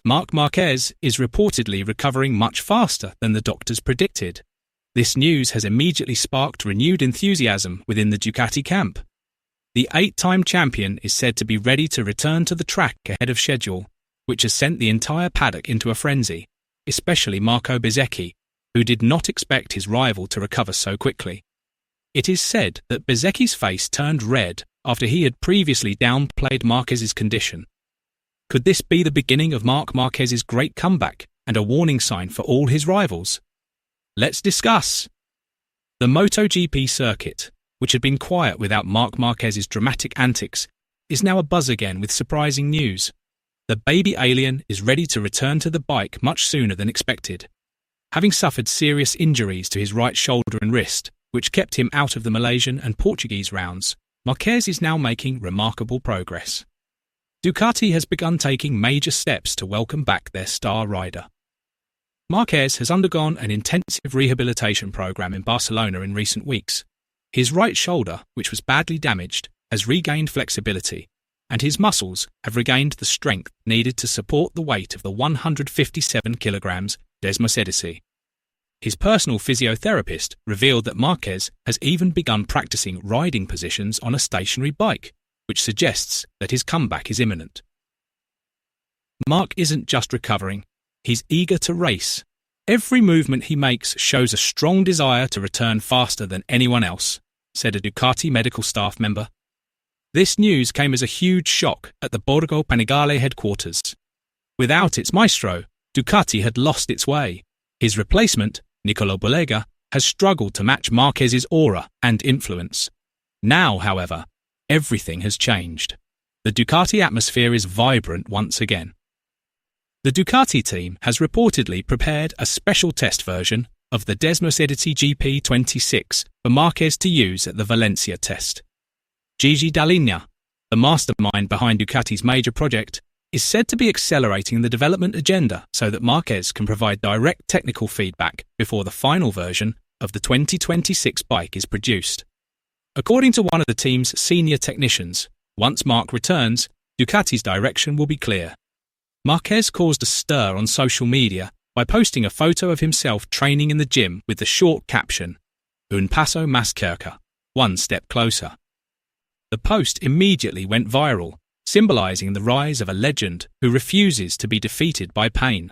Marc Márquez is reportedly recovering much faster than the doctors predicted. This news has immediately sparked renewed enthusiasm within the Ducati camp. The 8-time champion is said to be ready to return to the track ahead of schedule, which has sent the entire paddock into a frenzy, especially Marco Bezzecchi, who did not expect his rival to recover so quickly. It is said that Bezzecchi's face turned red after he had previously downplayed Marquez's condition. Could this be the beginning of Marc Márquez's great comeback and a warning sign for all his rivals? Let's discuss. The MotoGP circuit, which had been quiet without Marc Márquez's dramatic antics, is now abuzz again with surprising news. The baby alien is ready to return to the bike much sooner than expected. Having suffered serious injuries to his right shoulder and wrist, which kept him out of the Malaysian and Portuguese rounds, Marquez is now making remarkable progress. Ducati has begun taking major steps to welcome back their star rider. Marquez has undergone an intensive rehabilitation program in Barcelona in recent weeks. His right shoulder, which was badly damaged, has regained flexibility, and his muscles have regained the strength needed to support the weight of the 157 kilograms Desmosedici. His personal physiotherapist revealed that Marquez has even begun practicing riding positions on a stationary bike, which suggests that his comeback is imminent. Marc isn't just recovering, he's eager to race. Every movement he makes shows a strong desire to return faster than anyone else, said a Ducati medical staff member. This news came as a huge shock at the Borgo Panigale headquarters. Without its maestro, Ducati had lost its way. His replacement, Nicolo Bollega, has struggled to match Marquez's aura and influence. Now, however, everything has changed. The Ducati atmosphere is vibrant once again. The Ducati team has reportedly prepared a special test version of the Desmosedici GP26 for Marquez to use at the Valencia test. Gigi Dall'Igna, the mastermind behind Ducati's major project, is said to be accelerating the development agenda so that Marquez can provide direct technical feedback before the final version of the 2026 bike is produced. According to one of the team's senior technicians, once Marc returns, Ducati's direction will be clear. Marquez caused a stir on social media by posting a photo of himself training in the gym with the short caption, "Un paso más cerca," one step closer. The post immediately went viral, symbolizing the rise of a legend who refuses to be defeated by pain.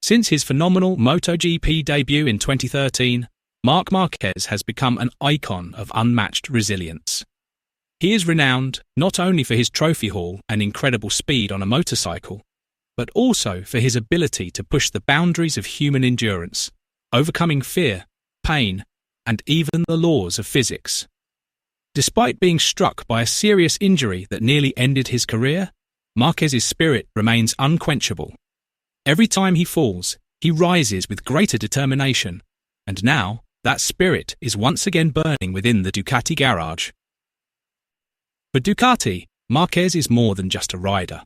Since his phenomenal MotoGP debut in 2013, Marc Márquez has become an icon of unmatched resilience. He is renowned not only for his trophy haul and incredible speed on a motorcycle, but also for his ability to push the boundaries of human endurance, overcoming fear, pain, and even the laws of physics. Despite being struck by a serious injury that nearly ended his career, Marquez's spirit remains unquenchable. Every time he falls, he rises with greater determination, and now that spirit is once again burning within the Ducati garage. For Ducati, Marquez is more than just a rider.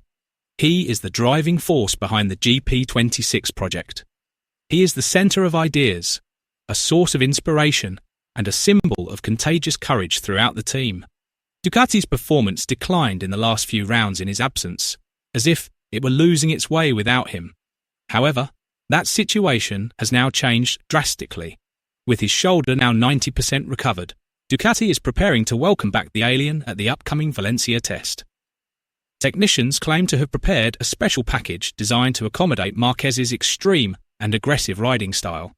He is the driving force behind the GP26 project. He is the centre of ideas, a source of inspiration, and a symbol of contagious courage throughout the team. Ducati's performance declined in the last few rounds in his absence, as if it were losing its way without him. However, that situation has now changed drastically. With his shoulder now 90% recovered, Ducati is preparing to welcome back the alien at the upcoming Valencia test. Technicians claim to have prepared a special package designed to accommodate Marquez's extreme and aggressive riding style.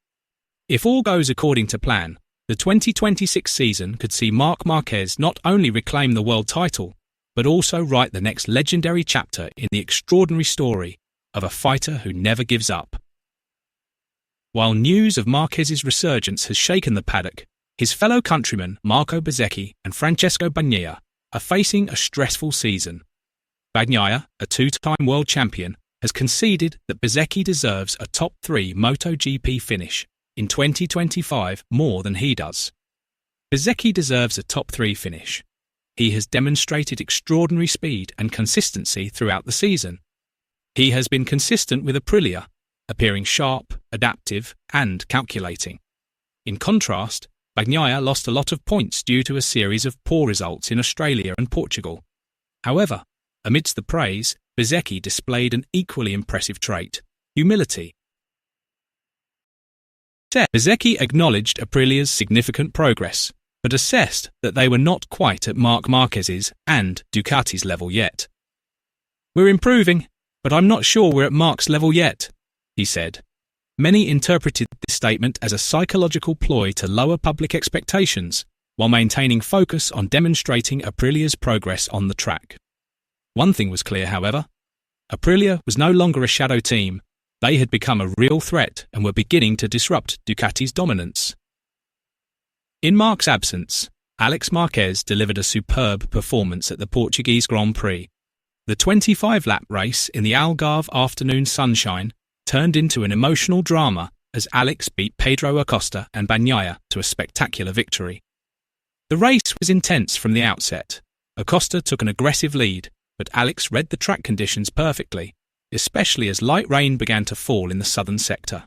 If all goes according to plan, the 2026 season could see Marc Márquez not only reclaim the world title, but also write the next legendary chapter in the extraordinary story of a fighter who never gives up. While news of Marquez's resurgence has shaken the paddock, his fellow countrymen Marco Bezzecchi and Francesco Bagnaia are facing a stressful season. Bagnaia, a two-time world champion, has conceded that Bezzecchi deserves a top 3 MotoGP finish in 2025 more than he does. Bezzecchi deserves a top 3 finish. He has demonstrated extraordinary speed and consistency throughout the season. He has been consistent with Aprilia, appearing sharp, adaptive, and calculating. In contrast, Bagnaia lost a lot of points due to a series of poor results in Australia and Portugal. However, amidst the praise, Bezzecchi displayed an equally impressive trait: humility. Bezzecchi acknowledged Aprilia's significant progress, but assessed that they were not quite at Marc Márquez's and Ducati's level yet. "We're improving, but I'm not sure we're at Marc's level yet," he said. Many interpreted this statement as a psychological ploy to lower public expectations, while maintaining focus on demonstrating Aprilia's progress on the track. One thing was clear, however. Aprilia was no longer a shadow team. They had become a real threat and were beginning to disrupt Ducati's dominance. In Marc's absence, Alex Marquez delivered a superb performance at the Portuguese Grand Prix. The 25-lap race in the Algarve afternoon sunshine turned into an emotional drama as Alex beat Pedro Acosta and Bagnaia to a spectacular victory. The race was intense from the outset. Acosta took an aggressive lead, but Alex read the track conditions perfectly, especially as light rain began to fall in the southern sector.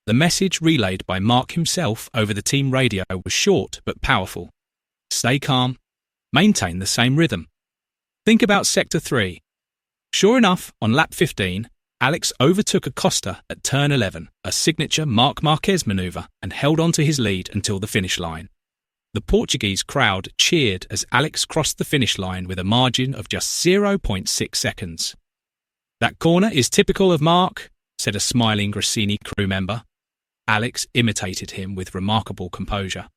The message relayed by Marc himself over the team radio was short but powerful. Stay calm. Maintain the same rhythm. Think about Sector 3. Sure enough, on lap 15, Alex overtook Acosta at turn 11, a signature Marc Márquez manoeuvre, and held on to his lead until the finish line. The Portuguese crowd cheered as Alex crossed the finish line with a margin of just 0.6 seconds. "That corner is typical of Marc," said a smiling Gresini crew member. Alex imitated him with remarkable composure.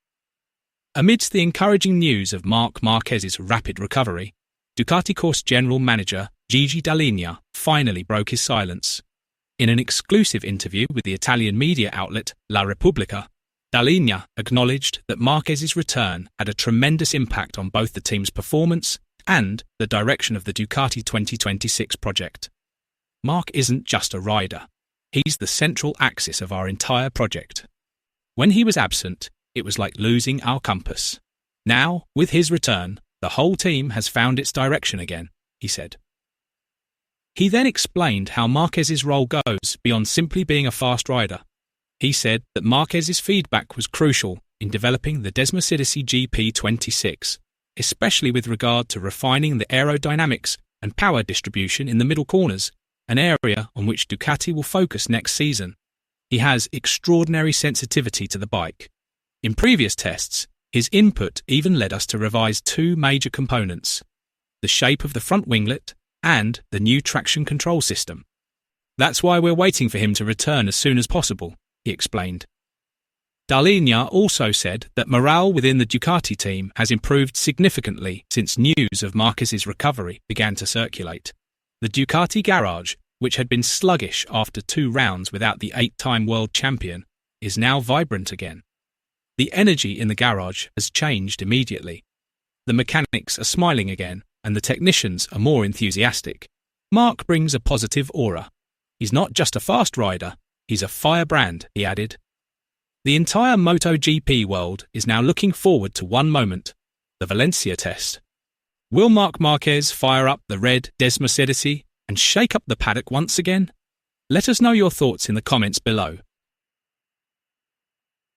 Amidst the encouraging news of Marc Márquez's rapid recovery, Ducati course general manager Gigi Dall'Igna finally broke his silence. In an exclusive interview with the Italian media outlet La Repubblica, Dall'Igna acknowledged that Márquez's return had a tremendous impact on both the team's performance and the direction of the Ducati 2026 project. "Marc isn't just a rider. He's the central axis of our entire project. When he was absent, it was like losing our compass. Now, with his return, the whole team has found its direction again," he said. He then explained how Márquez's role goes beyond simply being a fast rider. He said that Márquez's feedback was crucial in developing the Desmosedici GP26, especially with regard to refining the aerodynamics and power distribution in the middle corners, an area on which Ducati will focus next season. He has extraordinary sensitivity to the bike. In previous tests, his input even led us to revise two major components: the shape of the front winglet and the new traction control system. "That's why we're waiting for him to return as soon as possible," he explained. Dall'Igna also said that morale within the Ducati team has improved significantly since news of Márquez's recovery began to circulate. The Ducati garage, which had been sluggish after 2 rounds without the 8-time world champion, is now vibrant again. The energy in the garage has changed immediately. The mechanics are smiling again, and the technicians are more enthusiastic. Marc brings a positive aura. He's not just a fast rider, he's a firebrand, he added. The entire MotoGP world is now looking forward to one moment: the Valencia test. Will Marc Márquez fire up the red Desmosedici and shake up the paddock once again? Let us know your thoughts in the comments below.